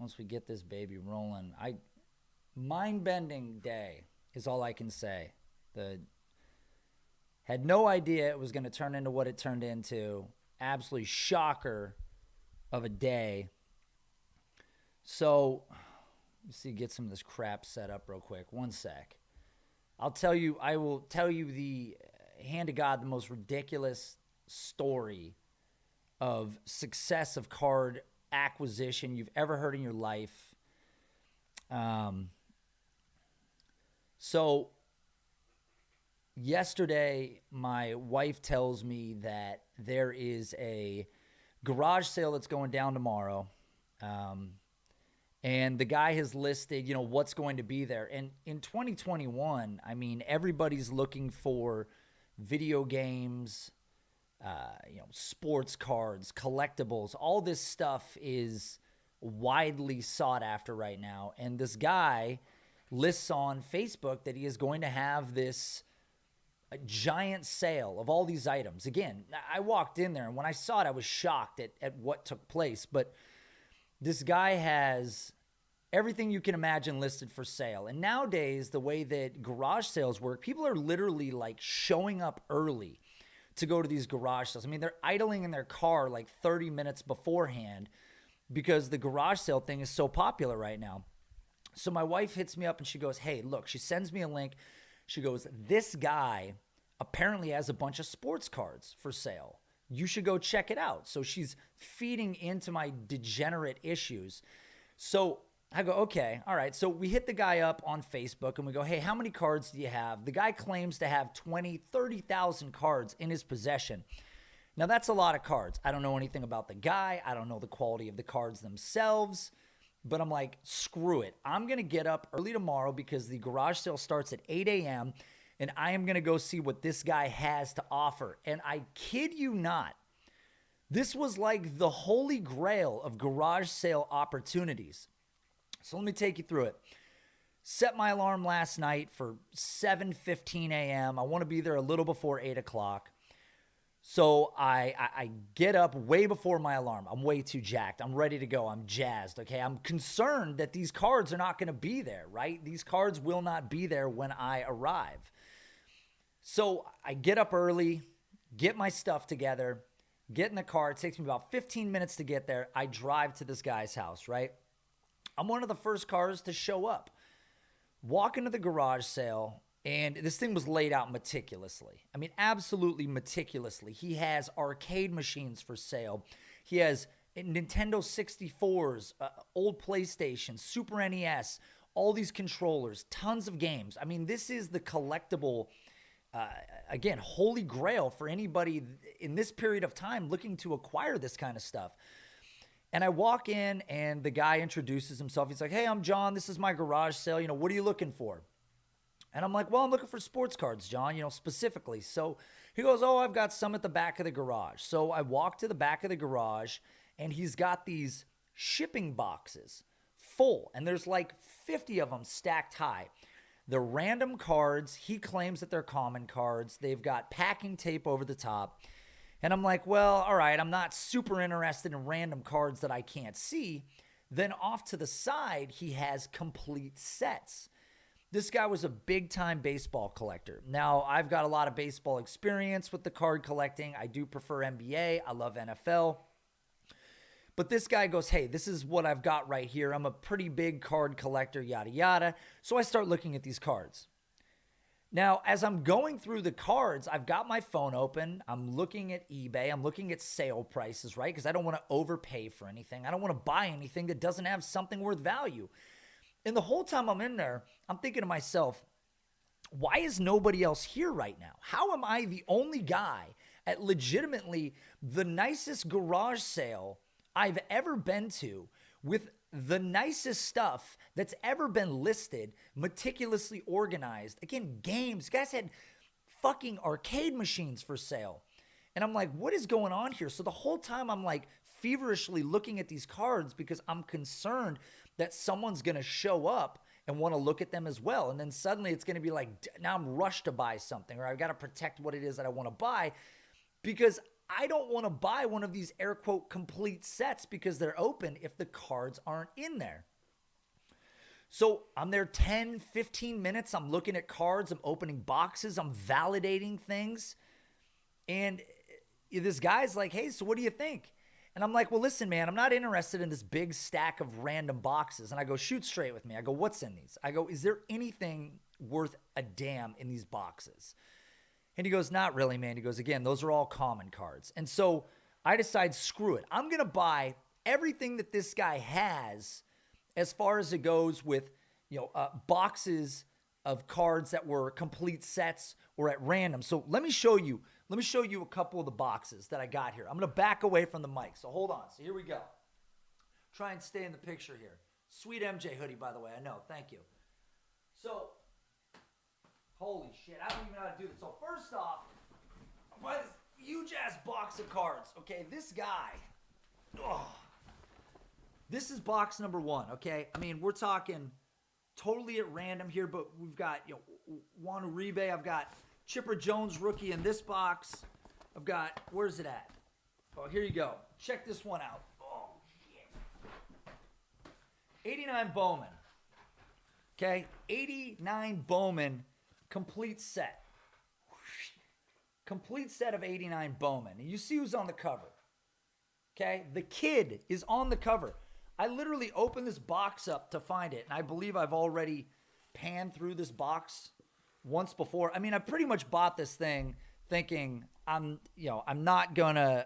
once we get this baby rolling. Mind-bending day is all I can say. Had no idea it was going to turn into what it turned into. Absolutely shocker of a day. So, let's see, get some of this crap set up real quick. One sec. I will tell you the hand to God, the most ridiculous story of success of card acquisition you've ever heard in your life. So yesterday, my wife tells me that there is a garage sale that's going down tomorrow. And the guy has listed, what's going to be there. And in 2021, I mean, everybody's looking for video games, sports cards, collectibles. All this stuff is widely sought after right now. And this guy lists on Facebook that he is going to have this giant sale of all these items. Again, I walked in there, and when I saw it, I was shocked at what took place. But this guy has everything you can imagine listed for sale. And nowadays, the way that garage sales work, people are literally like showing up early to go to these garage sales. I mean, they're idling in their car like 30 minutes beforehand because the garage sale thing is so popular right now. So my wife hits me up and she goes, hey, look, she sends me a link. She goes, this guy apparently has a bunch of sports cards for sale. You should go check it out. So she's feeding into my degenerate issues. So I go, okay, all right. So we hit the guy up on Facebook and we go, hey, how many cards do you have? The guy claims to have 20, 30,000 cards in his possession. Now, that's a lot of cards. I don't know anything about the guy. I don't know the quality of the cards themselves. But I'm like, screw it. I'm going to get up early tomorrow because the garage sale starts at 8 a.m. and I am going to go see what this guy has to offer. And I kid you not, this was like the holy grail of garage sale opportunities. So let me take you through it. Set my alarm last night for 7:15 a.m. I want to be there a little before 8 o'clock. So I get up way before my alarm. I'm way too jacked. I'm ready to go. I'm jazzed, okay? I'm concerned that these cards are not going to be there, right? These cards will not be there when I arrive. So I get up early, get my stuff together, get in the car. It takes me about 15 minutes to get there. I drive to this guy's house, right? I'm one of the first cars to show up. Walk into the garage sale. And this thing was laid out meticulously. I mean, absolutely meticulously. He has arcade machines for sale. He has Nintendo 64s, old PlayStation, Super NES, all these controllers, tons of games. I mean, this is the collectible, again, holy grail for anybody in this period of time looking to acquire this kind of stuff. And I walk in and the guy introduces himself. He's like, hey, I'm John. This is my garage sale. What are you looking for? And I'm like, well, I'm looking for sports cards, John, specifically. So he goes, oh, I've got some at the back of the garage. So I walk to the back of the garage, and he's got these shipping boxes full. And there's like 50 of them stacked high. They're random cards. He claims that they're common cards. They've got packing tape over the top. And I'm like, well, all right, I'm not super interested in random cards that I can't see. Then off to the side, he has complete sets. This guy was a big-time baseball collector. Now, I've got a lot of baseball experience with the card collecting. I do prefer NBA. I love NFL. But this guy goes, hey, this is what I've got right here. I'm a pretty big card collector, yada, yada. So I start looking at these cards. Now, as I'm going through the cards, I've got my phone open. I'm looking at eBay. I'm looking at sale prices, right? Because I don't want to overpay for anything. I don't want to buy anything that doesn't have something worth value. And the whole time I'm in there, I'm thinking to myself, why is nobody else here right now? How am I the only guy at legitimately the nicest garage sale I've ever been to with the nicest stuff that's ever been listed, meticulously organized? Again, games. Guys had fucking arcade machines for sale. And I'm like, what is going on here? So the whole time I'm like feverishly looking at these cards because I'm concerned that someone's going to show up and want to look at them as well. And then suddenly it's going to be like, now I'm rushed to buy something, or I've got to protect what it is that I want to buy because I don't want to buy one of these air quote complete sets because they're open if the cards aren't in there. So I'm there 10, 15 minutes. I'm looking at cards. I'm opening boxes. I'm validating things. And this guy's like, hey, so what do you think? And I'm like, well, listen, man, I'm not interested in this big stack of random boxes. And I go, shoot straight with me. I go, what's in these? I go, is there anything worth a damn in these boxes? And he goes, not really, man. He goes, again, those are all common cards. And so I decide, screw it. I'm going to buy everything that this guy has as far as it goes with, boxes of cards that were complete sets or at random. So let me show you a couple of the boxes that I got here. I'm going to back away from the mic. So hold on. So here we go. Try and stay in the picture here. Sweet MJ hoodie, by the way. I know. Thank you. So, holy shit. I don't even know how to do this. So first off, I buy this huge ass box of cards. Okay, this guy. This is box number 1, okay? I mean, we're talking totally at random here, but we've got, Juan Uribe. I've got Chipper Jones rookie in this box. I've got, where's it at? Oh, here you go. Check this one out. Oh, shit. 89 Bowman. Okay, 89 Bowman complete set. Complete set of 89 Bowman. And you see who's on the cover. Okay, the kid is on the cover. I literally opened this box up to find it, and I believe I've already panned through this box once before. I mean, I pretty much bought this thing thinking I'm not gonna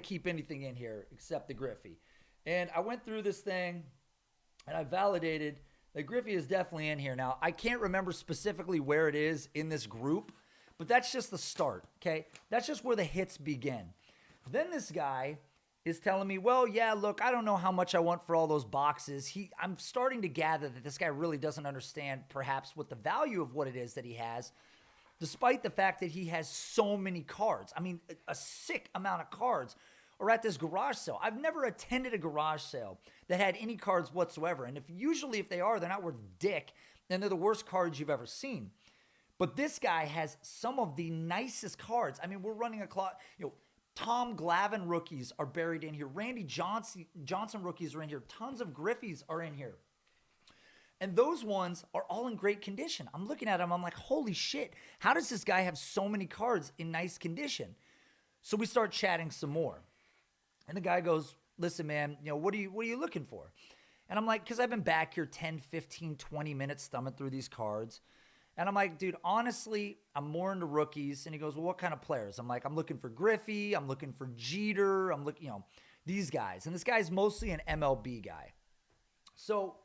keep anything in here except the Griffey. And I went through this thing, and I validated that Griffey is definitely in here. Now, I can't remember specifically where it is in this group, but that's just the start, okay? That's just where the hits begin. Then this guy is telling me, well, yeah, look, I don't know how much I want for all those boxes. I'm starting to gather that this guy really doesn't understand perhaps what the value of what it is that he has, despite the fact that he has so many cards. I mean, a sick amount of cards are at this garage sale. I've never attended a garage sale that had any cards whatsoever. And if they are, they're not worth dick, and they're the worst cards you've ever seen. But this guy has some of the nicest cards. I mean, we're running a clock, Tom Glavine rookies are buried in here. Randy Johnson rookies are in here. Tons of Griffies are in here. And those ones are all in great condition. I'm looking at them. I'm like, holy shit. How does this guy have so many cards in nice condition? So we start chatting some more. And the guy goes, listen, man, what are you looking for? And I'm like, because I've been back here 10, 15, 20 minutes thumbing through these cards. And I'm like, dude, honestly, I'm more into rookies. And he goes, well, what kind of players? I'm like, I'm looking for Griffey. I'm looking for Jeter. I'm looking, these guys. And this guy's mostly an MLB guy. So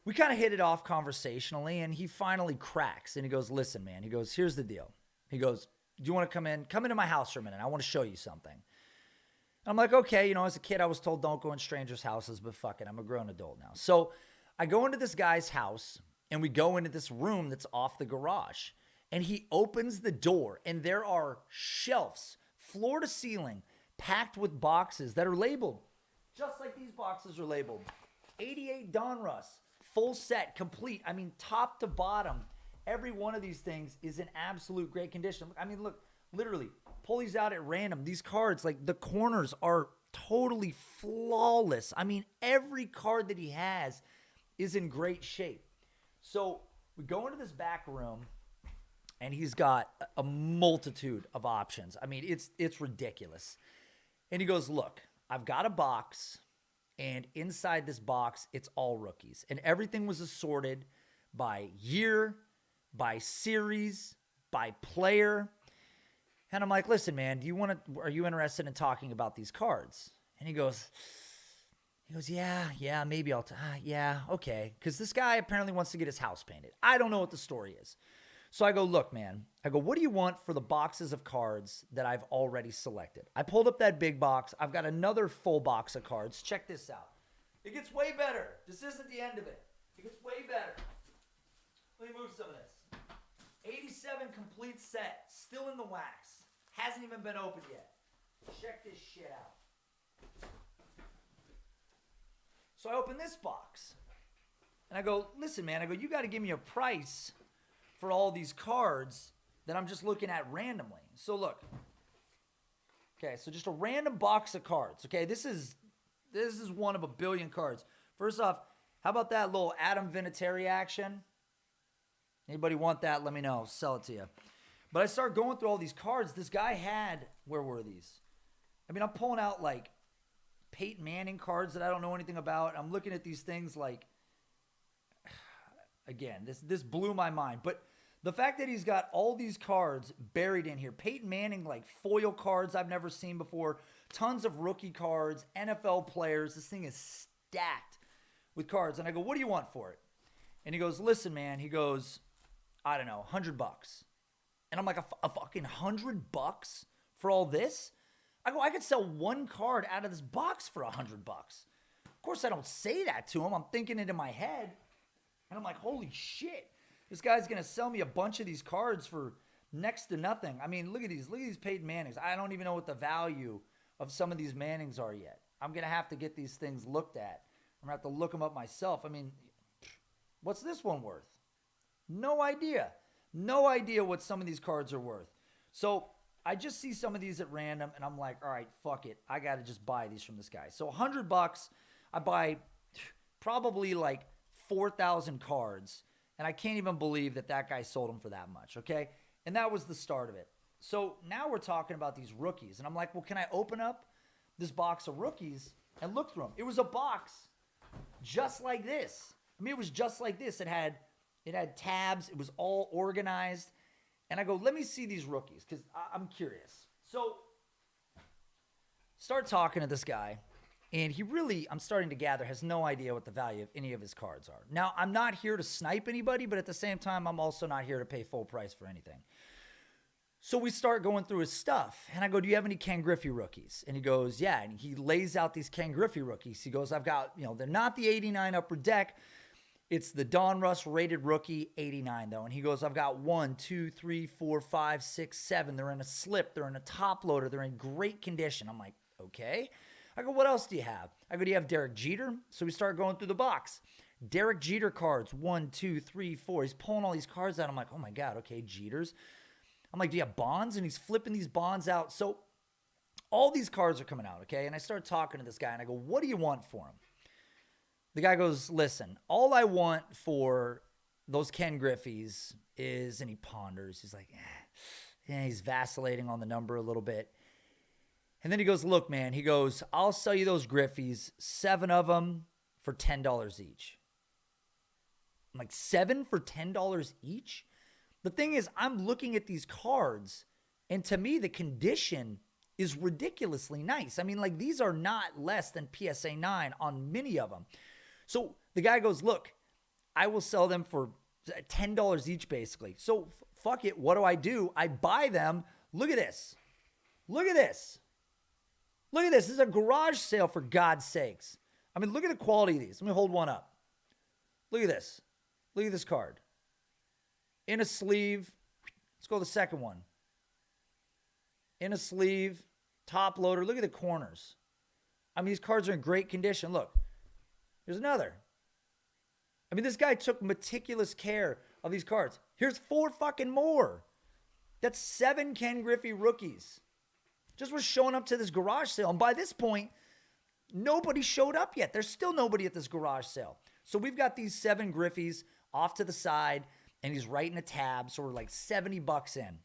we kind of hit it off conversationally. And he finally cracks. And he goes, listen, man. He goes, here's the deal. He goes, do you want to come in? Come into my house for a minute. I want to show you something. And I'm like, okay. As a kid, I was told don't go in strangers' houses. But fuck it. I'm a grown adult now. So I go into this guy's house. And we go into this room that's off the garage. And he opens the door. And there are shelves, floor to ceiling, packed with boxes that are labeled. Just like these boxes are labeled. 88 Donruss, full set, complete. I mean, top to bottom. Every one of these things is in absolute great condition. I mean, look, literally, pull these out at random. These cards, like the corners are totally flawless. I mean, every card that he has is in great shape. So we go into this back room, and he's got a multitude of options. I mean, it's ridiculous. And he goes, look, I've got a box, and inside this box, it's all rookies. And everything was assorted by year, by series, by player. And I'm like, listen, man, are you interested in talking about these cards? And he goes, yeah, maybe yeah, okay. Because this guy apparently wants to get his house painted. I don't know what the story is. So I go, look, man. I go, what do you want for the boxes of cards that I've already selected? I pulled up that big box. I've got another full box of cards. Check this out. It gets way better. This isn't the end of it. It gets way better. Let me move some of this. 87 complete set. Still in the wax. Hasn't even been opened yet. Check this shit out. So I open this box, and I go, listen, man, you got to give me a price for all these cards that I'm just looking at randomly. So look, Okay, so just a random box of cards. Okay, this is one of a billion cards. First off, how about that little Adam Vinatieri action? Anybody want that? Let me know. Sell it to you. But I start going through all these cards. This guy had, where were these? I mean, I'm pulling out like Peyton Manning cards that I don't know anything about. I'm looking at these things like, again, this blew my mind. But the fact that he's got all these cards buried in here, Peyton Manning, like foil cards I've never seen before, tons of rookie cards, NFL players. This thing is stacked with cards. And I go, what do you want for it? And he goes, listen, man. He goes, I don't know, $100. And I'm like, a fucking $100 for all this? I go, I could sell one card out of this box for $100. Of course, I don't say that to him. I'm thinking it in my head. And I'm like, holy shit. This guy's going to sell me a bunch of these cards for next to nothing. I mean, look at these. Look at these Peyton Mannings. I don't even know what the value of some of these Mannings are yet. I'm going to have to get these things looked at. I'm going to have to look them up myself. I mean, what's this one worth? No idea. No idea what some of these cards are worth. So I just see some of these at random, and I'm like, all right, fuck it. I got to just buy these from this guy. So $100, I buy probably like 4,000 cards, and I can't even believe that guy sold them for that much, okay? And that was the start of it. So now we're talking about these rookies, and I'm like, well, can I open up this box of rookies and look through them? It was a box just like this. I mean, it was just like this. It had tabs. It was all organized. And I go, let me see these rookies because I'm curious. So start talking to this guy. And he really, I'm starting to gather, has no idea what the value of any of his cards are. Now, I'm not here to snipe anybody, but at the same time, I'm also not here to pay full price for anything. So we start going through his stuff. And I go, do you have any Ken Griffey rookies? And he goes, yeah. And he lays out these Ken Griffey rookies. He goes, I've got, they're not the 89 upper deck. It's the Don Russ rated rookie 89, though. And he goes, I've got 1, 2, 3, 4, 5, 6, 7. They're in a slip. They're in a top loader. They're in great condition. I'm like, okay. I go, what else do you have? I go, do you have Derek Jeter? So we start going through the box. Derek Jeter cards, 1, 2, 3, 4. He's pulling all these cards out. I'm like, oh my God, okay, Jeters. I'm like, do you have Bonds? And he's flipping these Bonds out. So all these cards are coming out, okay? And I start talking to this guy, and I go, what do you want for him? The guy goes, listen, all I want for those Ken Griffeys is, and he ponders. He's like, he's vacillating on the number a little bit. And then he goes, look, man, he goes, I'll sell you those Griffeys, 7 of them for $10 each. I'm like, 7 for $10 each? The thing is, I'm looking at these cards, and to me, the condition is ridiculously nice. I mean, like, these are not less than PSA 9 on many of them. So the guy goes, look, I will sell them for $10 each, basically. So fuck it. What do? I buy them. Look at this. Look at this. Look at this. This is a garage sale, for God's sakes. I mean, look at the quality of these. Let me hold one up. Look at this. Look at this card. In a sleeve. Let's go to the second one. In a sleeve. Top loader. Look at the corners. I mean, these cards are in great condition. Look. Here's another. I mean, this guy took meticulous care of these cards. Here's 4 fucking more. That's 7 Ken Griffey rookies. Just was showing up to this garage sale. And by this point, nobody showed up yet. There's still nobody at this garage sale. So we've got these 7 Griffeys off to the side, and he's writing a tab. So we're like $70 in.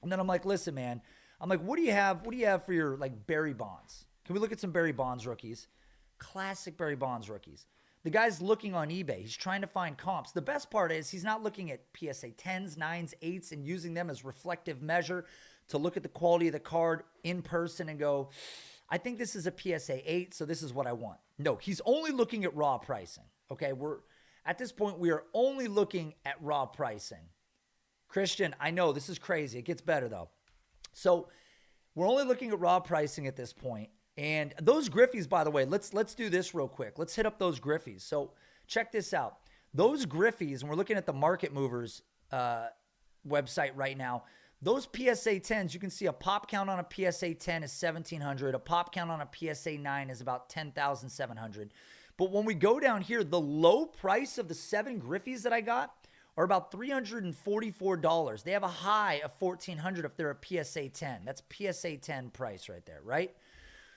And then I'm like, listen, man. I'm like, what do you have? What do you have for your like Barry Bonds? Can we look at some Barry Bonds rookies? Classic Barry Bonds rookies. The guy's looking on eBay. He's trying to find comps. The best part is he's not looking at PSA 10s, 9s, 8s and using them as reflective measure to look at the quality of the card in person and go, I think this is a PSA 8, so this is what I want. No, he's only looking at raw pricing. Okay, at this point, we are only looking at raw pricing. Christian, I know this is crazy. It gets better, though. So we're only looking at raw pricing at this point. And those Griffeys, by the way, let's do this real quick. Let's hit up those Griffeys. So check this out. Those Griffeys, and we're looking at the Market Movers website right now, those PSA 10s, you can see a pop count on a PSA 10 is 1,700. A pop count on a PSA 9 is about 10,700. But when we go down here, the low price of the 7 Griffeys that I got are about $344. They have a high of $1,400 if they're a PSA 10. That's PSA 10 price right there, right?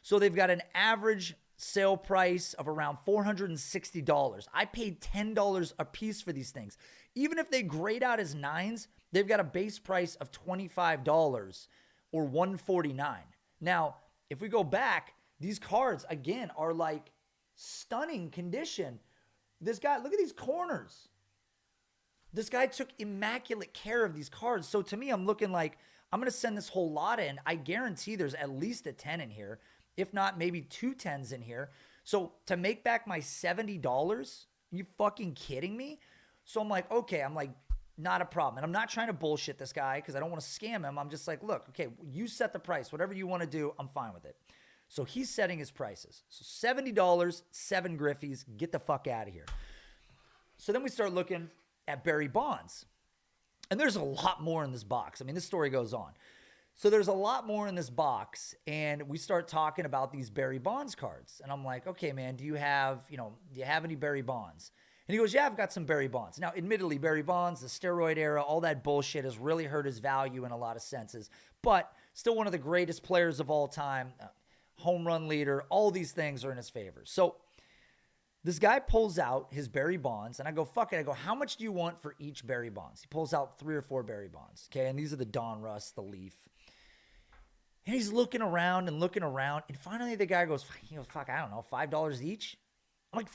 So they've got an average sale price of around $460. I paid $10 a piece for these things. Even if they grade out as 9s, they've got a base price of $25 or $149. Now, if we go back, these cards, again, are like stunning condition. This guy, look at these corners. This guy took immaculate care of these cards. So to me, I'm looking like I'm going to send this whole lot in. I guarantee there's at least a 10 in here. If not, maybe 2 10s in here. So to make back my $70, you fucking kidding me? So I'm like, okay, I'm like, not a problem. And I'm not trying to bullshit this guy because I don't want to scam him. I'm just like, look, okay, you set the price. Whatever you want to do, I'm fine with it. So he's setting his prices. So $70, 7 Griffies, get the fuck out of here. So then we start looking at Barry Bonds. And there's a lot more in this box. I mean, this story goes on. So there's a lot more in this box, and we start talking about these Barry Bonds cards. And I'm like, okay, man, do you have any Barry Bonds? And he goes, yeah, I've got some Barry Bonds. Now, admittedly, Barry Bonds, the steroid era, all that bullshit has really hurt his value in a lot of senses. But still one of the greatest players of all time, home run leader, all these things are in his favor. So this guy pulls out his Barry Bonds, and I go, fuck it. I go, how much do you want for each Barry Bonds? He pulls out 3 or 4 Barry Bonds, okay? And these are the Donruss, the Leaf. And he's looking around, and finally the guy goes, fuck, I don't know, $5 each? I'm like,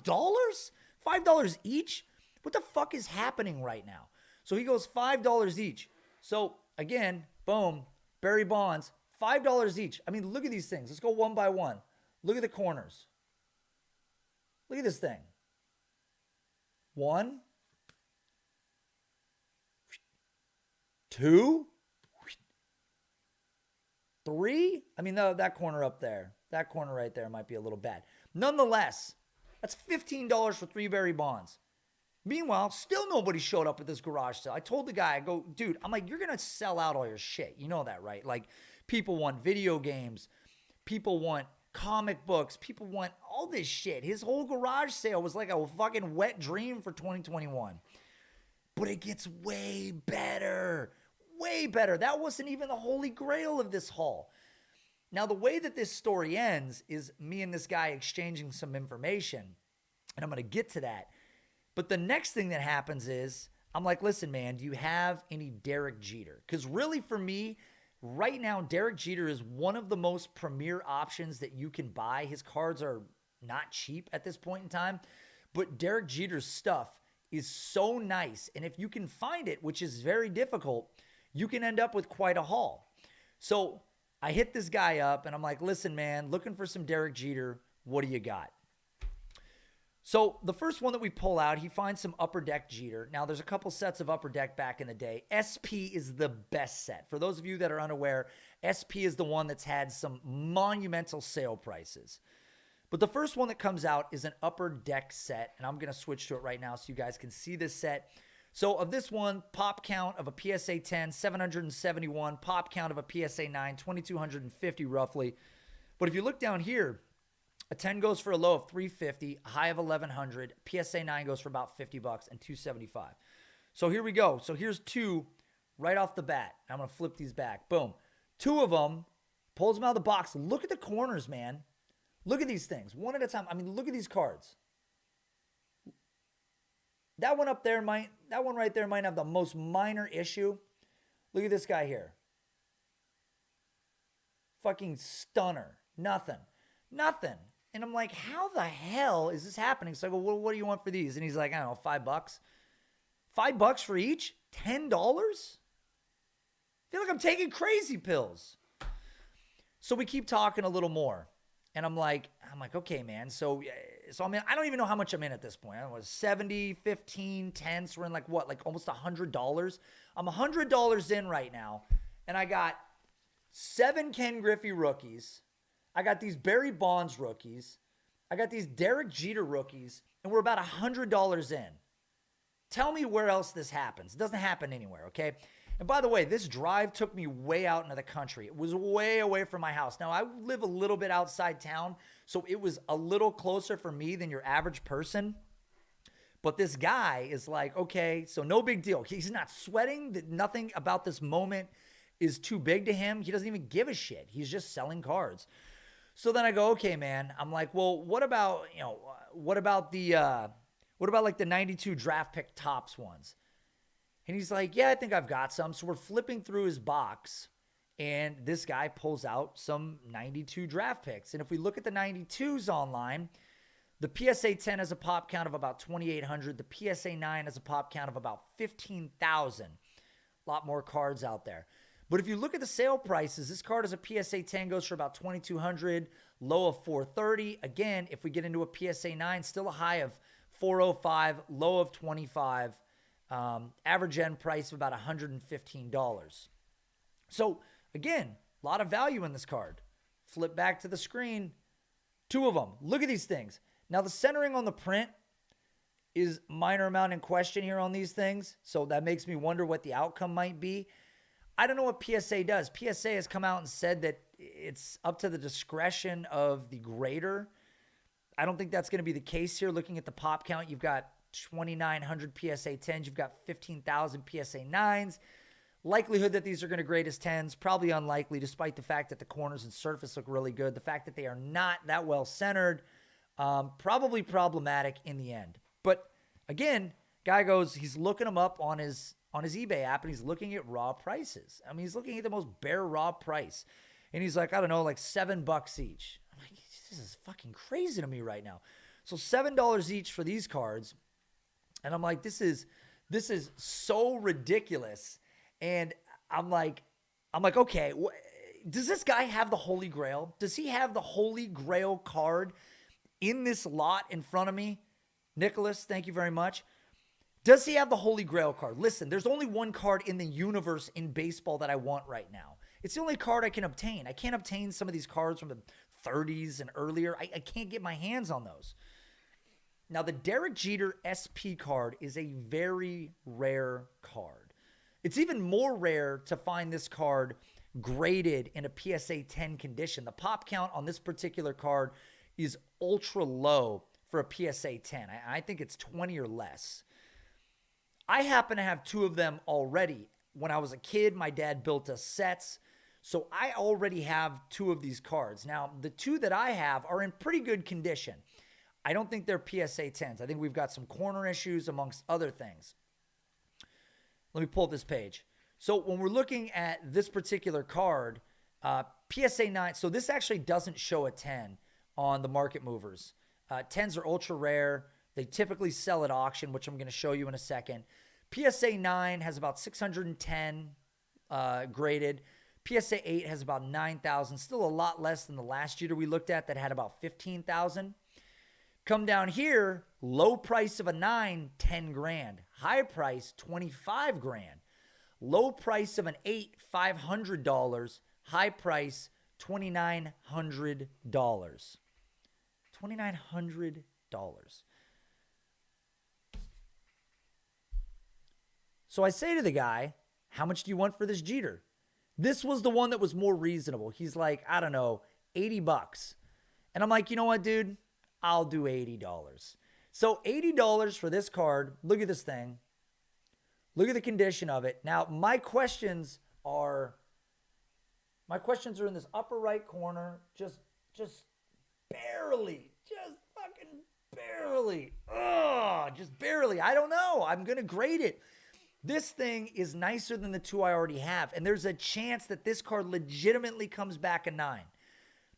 $5? $5 each? What the fuck is happening right now? So he goes, $5 each. So again, boom, Barry Bonds, $5 each. I mean, look at these things. Let's go one by one. Look at the corners. Look at this thing. 1, 2, 3. I mean, that corner up there, that corner right there might be a little bad. Nonetheless, that's $15 for 3 Barry Bonds. Meanwhile, still nobody showed up at this garage sale. I told the guy, I go, dude, I'm like, you're going to sell out all your shit. You know that, right? Like, people want video games. People want comic books. People want all this shit. His whole garage sale was like a fucking wet dream for 2021. But it gets way better. Way better. That wasn't even the holy grail of this haul. Now, the way that this story ends is me and this guy exchanging some information. And I'm going to get to that. But the next thing that happens is, I'm like, listen, man, do you have any Derek Jeter? Because really for me, right now, Derek Jeter is one of the most premier options that you can buy. His cards are not cheap at this point in time. But Derek Jeter's stuff is so nice. And if you can find it, which is very difficult, you can end up with quite a haul. So I hit this guy up and I'm like, listen, man, looking for some Derek Jeter. What do you got? So the first one that we pull out, he finds some Upper Deck Jeter. Now, there's a couple sets of Upper Deck back in the day. SP is the best set. For those of you that are unaware, SP is the one that's had some monumental sale prices. But the first one that comes out is an Upper Deck set, and I'm going to switch to it right now so you guys can see this set. So of this one, pop count of a PSA 10, 771. Pop count of a PSA 9, 2,250 roughly. But if you look down here, a 10 goes for a low of $350, a high of $1,100. PSA 9 goes for about $50 and $275. So here we go. So here's 2 right off the bat. I'm going to flip these back. Boom. 2 of them, pulls them out of the box. Look at the corners, man. Look at these things. One at a time. I mean, look at these cards. That one up there that one right there might have the most minor issue. Look at this guy here. Fucking stunner. Nothing. And I'm like, how the hell is this happening? So I go, well, what do you want for these? And he's like, I don't know, $5. $5 for each? $10? I feel like I'm taking crazy pills. So we keep talking a little more. And I'm like, okay, man. So I mean, I don't even know how much I'm in at this point. I was 70, 15, 10. So we're in like what? Like almost $100. I'm $100 in right now. And I got 7 Ken Griffey rookies. I got these Barry Bonds rookies. I got these Derek Jeter rookies. And we're about $100 in. Tell me where else this happens. It doesn't happen anywhere, okay? And by the way, this drive took me way out into the country. It was way away from my house. Now, I live a little bit outside town, so it was a little closer for me than your average person. But this guy is like, okay, so no big deal. He's not sweating. Nothing about this moment is too big to him. He doesn't even give a shit. He's just selling cards. So then I go, okay, man. I'm like, well, what about like the 92 draft pick tops ones? And he's like, yeah, I think I've got some. So we're flipping through his box, and this guy pulls out some 92 draft picks. And if we look at the 92s online, the PSA 10 has a pop count of about 2,800. The PSA 9 has a pop count of about 15,000. A lot more cards out there. But if you look at the sale prices, this card as a PSA 10 goes for about 2,200, low of 430. Again, if we get into a PSA 9, still a high of 405, low of 25. Average end price of about $115. So again, a lot of value in this card. Flip back to the screen. Two of them. Look at these things. Now, the centering on the print is minor amount in question here on these things. So that makes me wonder what the outcome might be. I don't know what PSA does. PSA has come out and said that it's up to the discretion of the grader. I don't think that's going to be the case here. Looking at the pop count, you've got 2,900 PSA 10s. You've got 15,000 PSA 9s. Likelihood that these are going to grade as 10s, probably unlikely, despite the fact that the corners and surface look really good. The fact that they are not that well centered, probably problematic in the end. But again, guy goes, he's looking them up on his eBay app, and he's looking at raw prices. I mean, he's looking at the most bare raw price. And he's like, I don't know, like $7 each. I'm like, this is fucking crazy to me right now. So $7 each for these cards. And I'm like, this is so ridiculous. And I'm like, okay, does this guy have the Holy Grail? Does he have the Holy Grail card in this lot in front of me? Nicholas, thank you very much. Does he have the Holy Grail card? Listen, there's only one card in the universe in baseball that I want right now. It's the only card I can obtain. I can't obtain some of these cards from the 30s and earlier. I can't get my hands on those. Now, the Derek Jeter SP card is a very rare card. It's even more rare to find this card graded in a PSA 10 condition. The pop count on this particular card is ultra low for a PSA 10. I think it's 20 or less. I happen to have two of them already. When I was a kid, my dad built us sets. So I already have two of these cards. Now, the two that I have are in pretty good condition. I don't think they're PSA 10s. I think we've got some corner issues amongst other things. Let me pull up this page. So when we're looking at this particular card, PSA 9, so this actually doesn't show a 10 on the market movers. 10s are ultra rare. They typically sell at auction, which I'm going to show you in a second. PSA 9 has about 610 graded. PSA 8 has about 9,000. Still a lot less than the last Jeter we looked at that had about 15,000. Come down here, low price of a 9, 10 grand. High price, 25 grand. Low price of an 8, $500. High price, $2,900. $2,900. So I say to the guy, how much do you want for this Jeter? This was the one that was more reasonable. He's like, I don't know, $80. And I'm like, you know what, dude? I'll do $80. So $80 for this card. Look at this thing. Look at the condition of it. Now, my questions are in this upper right corner. Just barely. Just fucking barely. Just barely. I don't know. I'm going to grade it. This thing is nicer than the two I already have. And there's a chance that this card legitimately comes back a 9.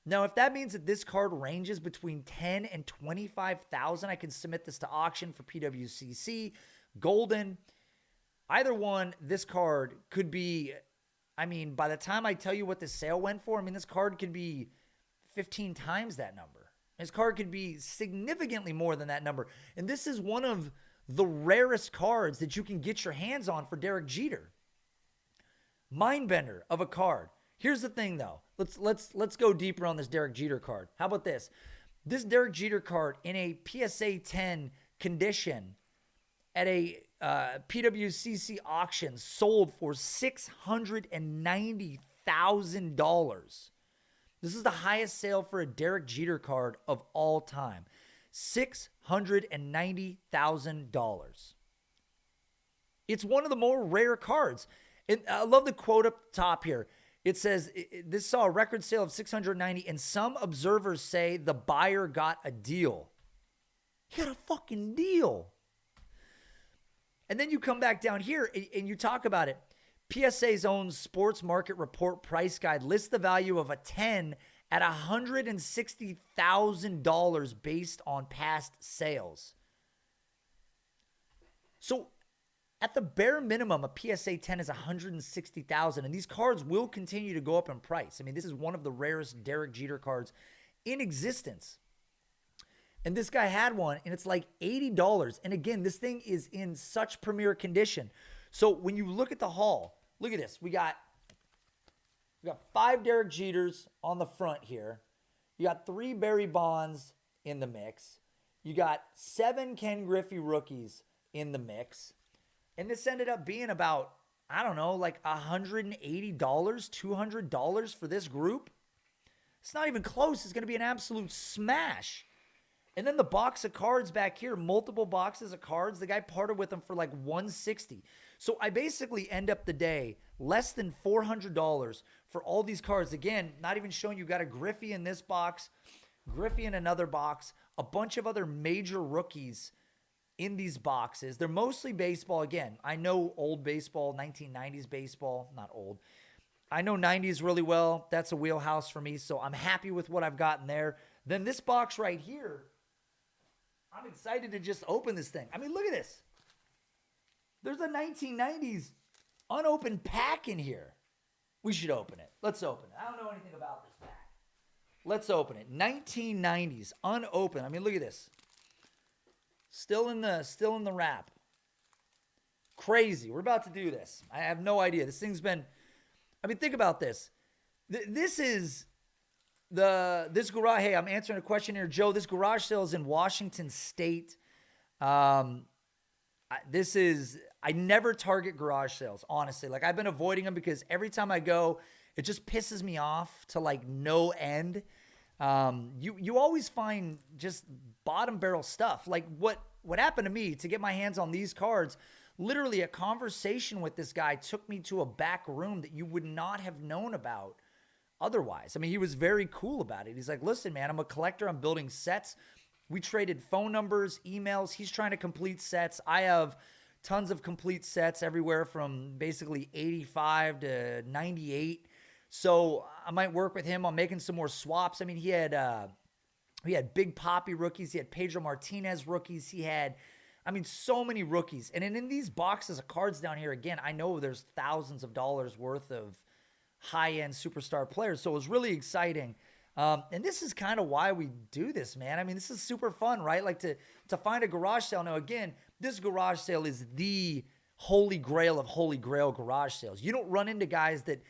Now, if that means that this card ranges between 10 and 25,000, I can submit this to auction for PWCC, Golden. Either one, this card could be, I mean, by the time I tell you what this sale went for, I mean, this card could be 15 times that number. This card could be significantly more than that number. And this is one of the rarest cards that you can get your hands on for Derek Jeter. Mindbender of a card. Here's the thing, though. Let's go deeper on this Derek Jeter card. How about this? This Derek Jeter card in a PSA 10 condition at a PWCC auction sold for $690,000. This is the highest sale for a Derek Jeter card of all time. $690,000. It's one of the more rare cards. And I love the quote up top here. It says, this saw a record sale of 690, and some observers say the buyer got a deal. He got a fucking deal. And then you come back down here and you talk about it. PSA's own sports market report price guide lists the value of a 10 at $160,000 based on past sales. So at the bare minimum, a PSA 10 is $160,000, and these cards will continue to go up in price. I mean, this is one of the rarest Derek Jeter cards in existence. And this guy had one, and it's like $80. And again, this thing is in such premier condition. So when you look at the haul, look at this. We got 5 Derek Jeters on the front here. You got 3 Barry Bonds in the mix. You got 7 Ken Griffey rookies in the mix. And this ended up being about, I don't know, like $180, $200 for this group. It's not even close. It's going to be an absolute smash. And then the box of cards back here, multiple boxes of cards. The guy parted with them for like $160. So I basically end up the day less than $400 for all these cards. Again, not even showing you got a Griffey in this box, Griffey in another box, a bunch of other major rookies in these boxes. They're mostly baseball. Again, I know old baseball, 1990s baseball, not old. I know 90s really well. That's a wheelhouse for me, so I'm happy with what I've gotten there. Then this box right here, I'm excited to just open this thing. I mean, look at this. There's a 1990s unopened pack in here. We should open it. Let's open it. I don't know anything about this pack. Let's open it. 1990s unopened. I mean, look at this. Still in the wrap. Crazy. We're about to do this. I have no idea. This thing's been, I mean, think about this. This is this garage. Hey, I'm answering a question here, Joe. This garage sale is in Washington State. I never target garage sales, honestly. Like, I've been avoiding them because every time I go, it just pisses me off to like no end. You always find just bottom barrel stuff. Like what happened to me to get my hands on these cards, literally a conversation with this guy took me to a back room that you would not have known about otherwise. I mean, he was very cool about it. He's like, listen, man, I'm a collector. I'm building sets. We traded phone numbers, emails. He's trying to complete sets. I have tons of complete sets everywhere from basically 85 to 98. So I might work with him on making some more swaps. I mean, he had Big Papi rookies. He had Pedro Martinez rookies. He had, I mean, so many rookies. And in these boxes of cards down here, again, I know there's thousands of dollars worth of high-end superstar players. So it was really exciting. And this is kind of why we do this, man. I mean, this is super fun, right? Like to find a garage sale. Now, again, this garage sale is the holy grail of holy grail garage sales. You don't run into guys that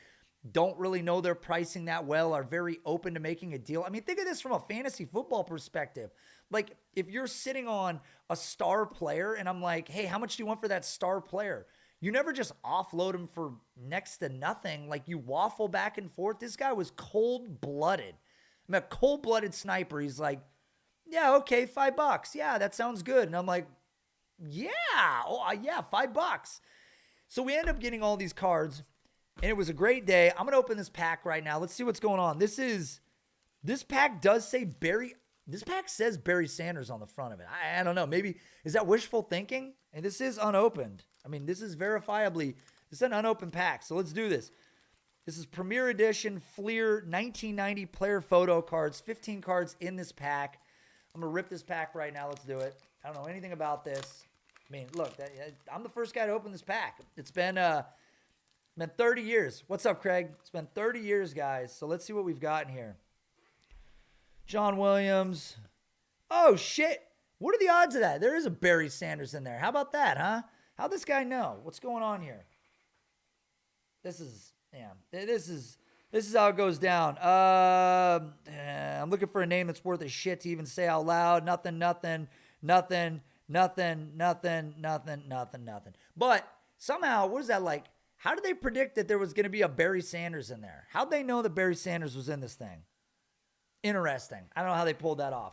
don't really know their pricing that well, are very open to making a deal. I mean, think of this from a fantasy football perspective. Like, if you're sitting on a star player and I'm like, hey, how much do you want for that star player? You never just offload him for next to nothing. Like, you waffle back and forth. This guy was cold-blooded. I mean, a cold-blooded sniper. He's like, yeah, okay, $5. Yeah, that sounds good. And I'm like, yeah, yeah, $5. So we end up getting all these cards. And it was a great day. I'm going to open this pack right now. Let's see what's going on. This pack does say this pack says Barry Sanders on the front of it. I don't know. Maybe, is that wishful thinking? And this is unopened. I mean, this is verifiably, this is an unopened pack. So let's do this. This is Premier Edition Fleer 1990 player photo cards. 15 cards in this pack. I'm going to rip this pack right now. Let's do it. I don't know anything about this. I mean, look, I'm the first guy to open this pack. It's been 30 years. What's up, Craig? It's been 30 years, guys. So let's see what we've got in here. John Williams. Oh, shit. What are the odds of that? There is a Barry Sanders in there. How about that, huh? How'd this guy know? What's going on here? This is how it goes down. I'm looking for a name that's worth a shit to even say out loud. Nothing. But somehow, what is that like? How did they predict that there was going to be a Barry Sanders in there? How'd they know that Barry Sanders was in this thing? Interesting. I don't know how they pulled that off.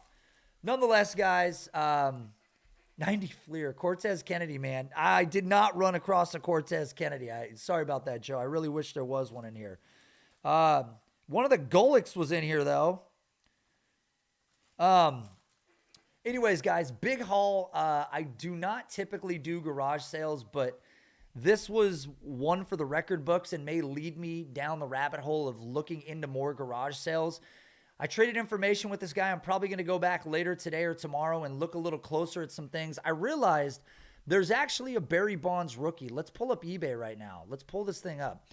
Nonetheless, guys, 90 Fleer, Cortez Kennedy, man. I did not run across a Cortez Kennedy. Sorry about that, Joe. I really wish there was one in here. One of the Golics was in here, though. Anyways, guys, big haul. I do not typically do garage sales, but this was one for the record books and may lead me down the rabbit hole of looking into more garage sales. I traded information with this guy. I'm probably going to go back later today or tomorrow and look a little closer at some things. I realized there's actually a Barry Bonds rookie. Let's pull up eBay right now. Let's pull this thing up.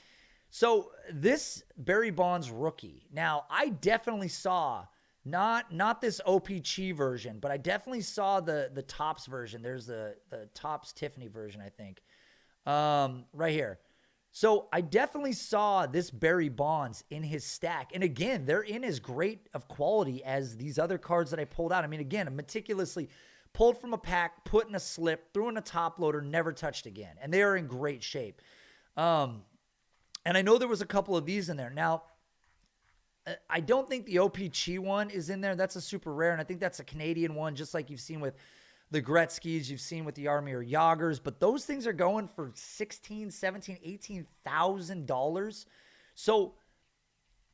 So this Barry Bonds rookie. Now, I definitely saw not this OPC version, but I definitely saw the Topps version. There's the Topps Tiffany version, I think. Right here. So I definitely saw this Barry Bonds in his stack. And again, they're in as great of quality as these other cards that I pulled out. I mean, again, meticulously pulled from a pack, put in a slip, threw in a top loader, never touched again. And they are in great shape. And I know there was a couple of these in there. Now, I don't think the OPC one is in there. That's a super rare. And I think that's a Canadian one, just like you've seen with the Gretzkys, you've seen with the Army or Jagers, but those things are going for $16,000, $17,000, $18,000. So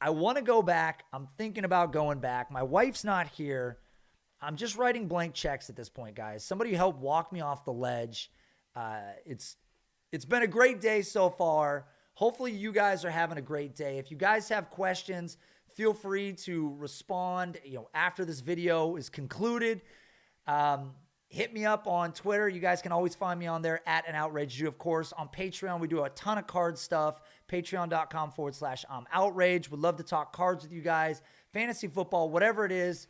I want to go back. I'm thinking about going back. My wife's not here. I'm just writing blank checks at this point, guys. Somebody help walk me off the ledge. It's been a great day so far. Hopefully you guys are having a great day. If you guys have questions, feel free to respond, after this video is concluded. Hit me up on Twitter. You guys can always find me on there at An Outrage Jew. Of course, on Patreon, we do a ton of card stuff. Patreon.com/outrage. Would love to talk cards with you guys, fantasy football, whatever it is.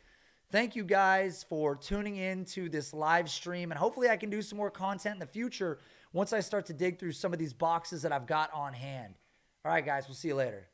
Thank you guys for tuning in to this live stream. And hopefully I can do some more content in the future once I start to dig through some of these boxes that I've got on hand. All right, guys, we'll see you later.